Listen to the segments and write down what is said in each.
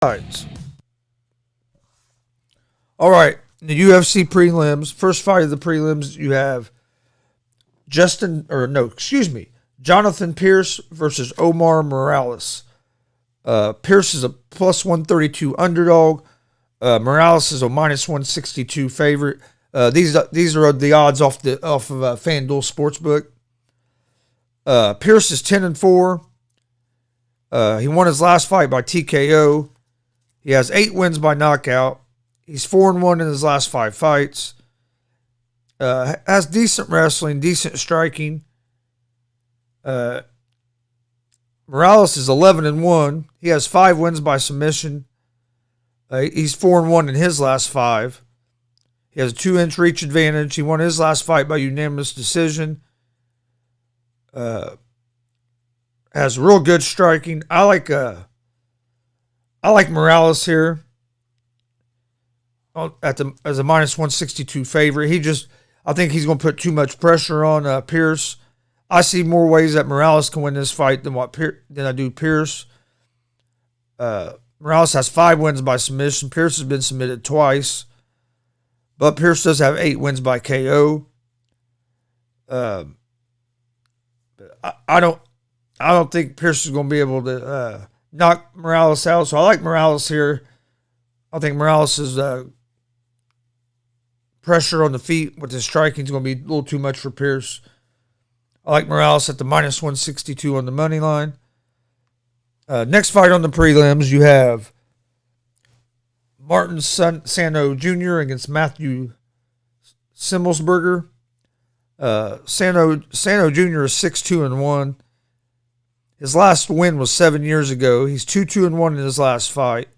Fights. All right, in the UFC prelims, first fight of the prelims, you have Jonathan Pierce versus Omar Morales. Pierce is a plus 132 underdog. Morales is a minus 162 favorite. These are the odds off of FanDuel Sportsbook. Pierce is 10-4. He won his last fight by TKO. He has 8 wins by knockout. He's 4-1 in his last 5 fights. Has decent wrestling, decent striking. Morales is 11-1. He has 5 wins by submission. He's 4-1 in his last 5. He has a 2-inch reach advantage. He won his last fight by unanimous decision. Has real good striking. I like Morales here as a minus 162 favorite. I think he's going to put too much pressure on Pierce. I see more ways that Morales can win this fight than I do Pierce. Morales has 5 wins by submission. Pierce has been submitted twice, but Pierce does have 8 wins by KO. I don't think Pierce is going to be able to knock Morales out, so I like Morales here. I think Morales' pressure on the feet with his striking is going to be a little too much for Pierce. I like Morales at the minus 162 on the money line. Next fight on the prelims, you have Martin Santo Jr. against Matthew Simelsberger. Santo Jr. is 6-2-1. His last win was 7 years ago. He's 2-2-1 in his last fight.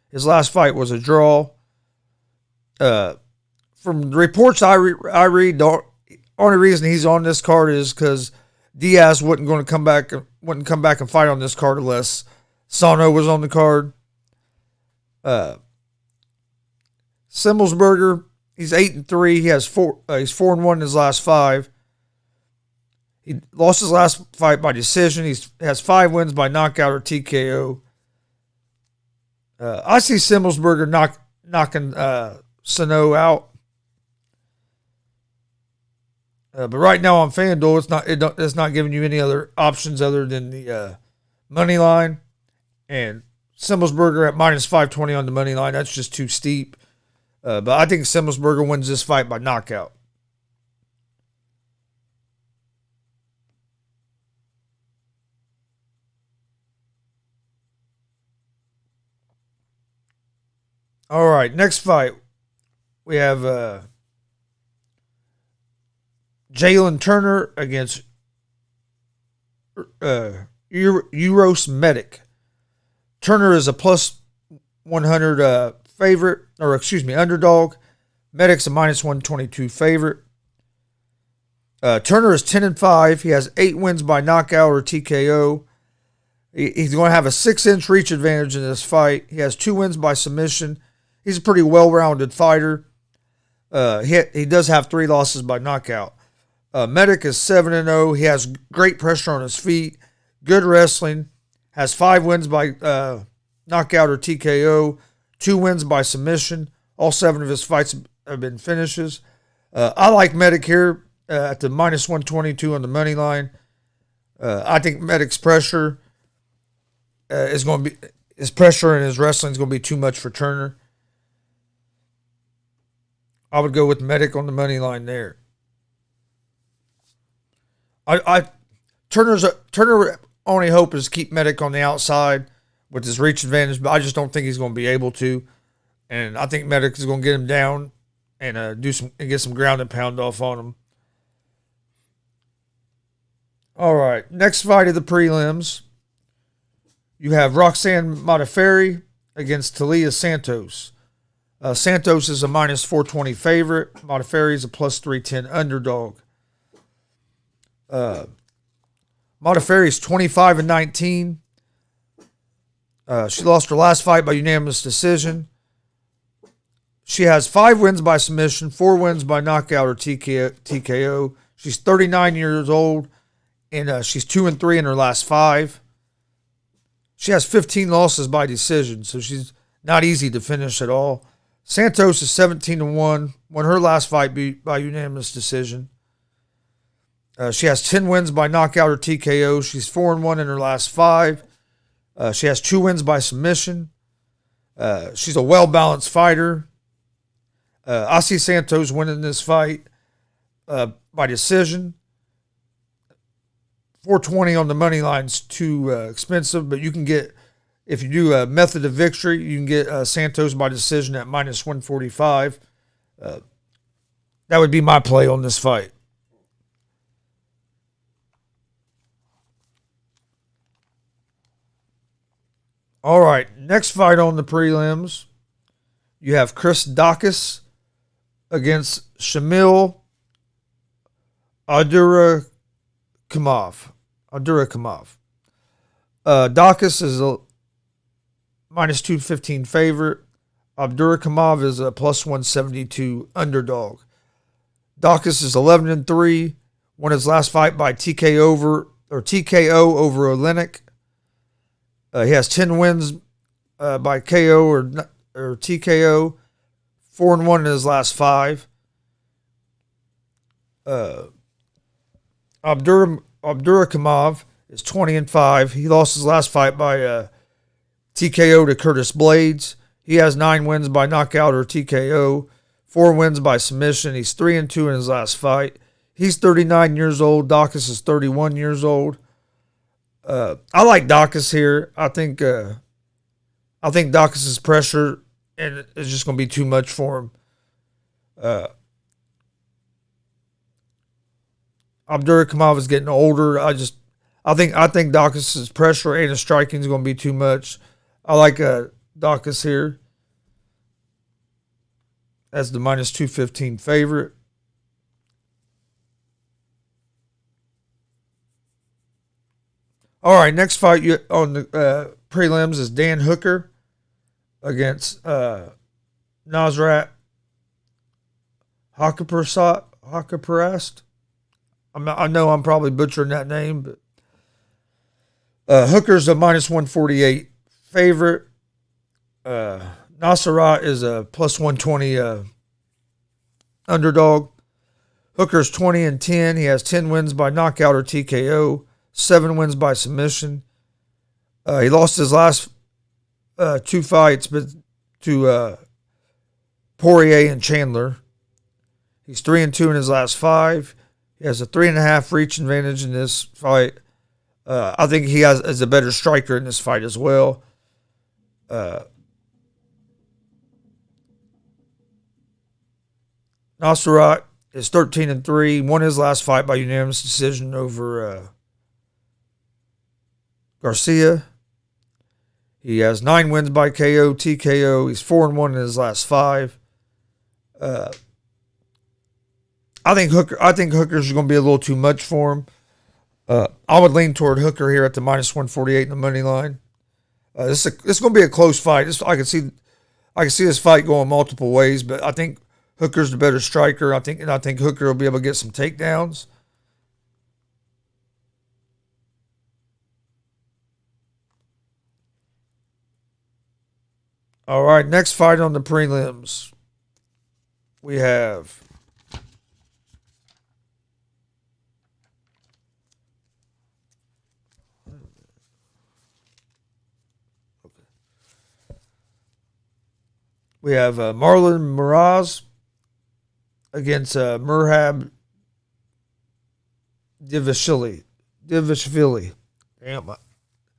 His last fight was a draw. From the reports I read, the only reason he's on this card is because Diaz wouldn't come back and fight on this card unless Santo was on the card. Simelsberger, he's 8-3. He's 4-1 in his last 5. He lost his last fight by decision. He has 5 wins by knockout or TKO. I see Simelsberger knocking Santo out. But right now on FanDuel, it's not giving you any other options other than the money line. And Simelsberger at minus 520 on the money line. That's just too steep. But I think Simelsberger wins this fight by knockout. All right, next fight. We have Jalen Turner against Uros Medic. Turner is a plus 100 underdog. Medic's a minus 122 favorite. Turner is 10-5. He has 8 wins by knockout or TKO. He's going to have a 6-inch reach advantage in this fight. He has 2 wins by submission. He's a pretty well-rounded fighter. He does have 3 losses by knockout. Medic is 7-0. He has great pressure on his feet, good wrestling, has 5 wins by knockout or TKO, 2 wins by submission. All 7 of his fights have been finishes. I like Medic here at the minus 122 on the money line. I think Medic's pressure is going to be his pressure and his wrestling is going to be too much for Turner. I would go with Medic on the money line there. Turner's only hope is to keep Medic on the outside with his reach advantage, but I just don't think he's going to be able to. And I think Medic is going to get him down and get some ground and pound off on him. All right, next fight of the prelims, you have Roxanne Modafferi against Talia Santos. Santos is a minus 420 favorite. Modafferi is a plus 310 underdog. Modafferi is 25-19. She lost her last fight by unanimous decision. She has 5 wins by submission, 4 wins by knockout or TKO. She's 39 years old, and she's 2-3 in her last 5. She has 15 losses by decision, so she's not easy to finish at all. Santos is 17-1, won her last fight by unanimous decision. She has 10 wins by knockout or TKO. She's 4-1 in her last 5. She has 2 wins by submission. She's a well-balanced fighter. I see Santos winning this fight by decision. 420 on the money line's too expensive, but you can get, if you do a method of victory, you can get Santos by decision at minus 145. That would be my play on this fight. All right, next fight on the prelims, you have Chris Daukaus against Shamil Abdurakhimov. Daukaus is a minus 215 favorite. Abdurakhimov is a plus 172 underdog. Daukaus is 11-3, won his last fight by TKO over Olenek. He has 10 wins by KO or TKO, 4-1 in his last 5. Abdurakhimov is 20-5. He lost his last fight by TKO to Curtis Blades. He has 9 wins by knockout or TKO, 4 wins by submission. He's 3-2 in his last fight. He's 39 years old. Daukaus is 31 years old. I like Daukaus here. I think Daukaus' pressure and it's just going to be too much for him. Abdurakhimov is getting older. I think Daukaus' pressure and his striking is going to be too much. I like Daukaus here as the minus 215 favorite. All right, next fight on the prelims is Dan Hooker against Nasrat Haqparast. I know I'm probably butchering that name, but Hooker's a minus 148 favorite. Nasrat is a plus 120 underdog. Hooker's 20-10. He has 10 wins by knockout or TKO, 7 wins by submission. He lost his last 2 fights to Poirier and Chandler. He's 3-2 in his last 5. He has a 3.5 reach advantage in this fight. I think he is a better striker in this fight as well. Nasrat is 13-3. Won his last fight by unanimous decision over Garcia. He has 9 wins by KO, TKO. He's 4-1 in his last 5. I think Hooker's going to be a little too much for him. I would lean toward Hooker here at the minus 148 in the money line. This is going to be a close fight. I can see this fight going multiple ways, but I think Hooker's the better striker. I think Hooker will be able to get some takedowns. All right, next fight on the prelims. We have Marlon Moraes against Merab Divashvili. Damn,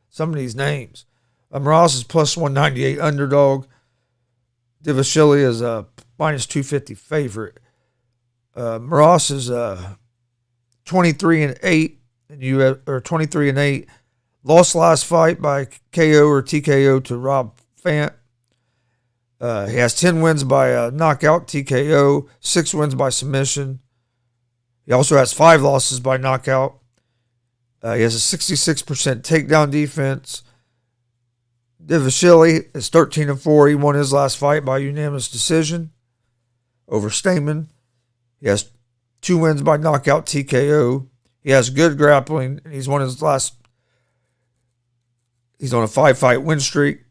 some of these names. Moraes is plus 198 underdog. Divashvili is a minus 250 favorite. Moraes is 23-8 in US, or 23-8. Lost last fight by KO or TKO to Rob Fant. He has 10 wins by knockout, TKO, 6 wins by submission. He also has 5 losses by knockout. He has a 66% takedown defense. Divashvili is 13-4. He won his last fight by unanimous decision over Stamen. He has 2 wins by knockout, TKO. He has good grappling, and he's won his last He's on a 5-fight win streak.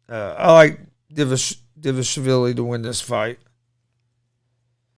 I like Divashvili to win this fight.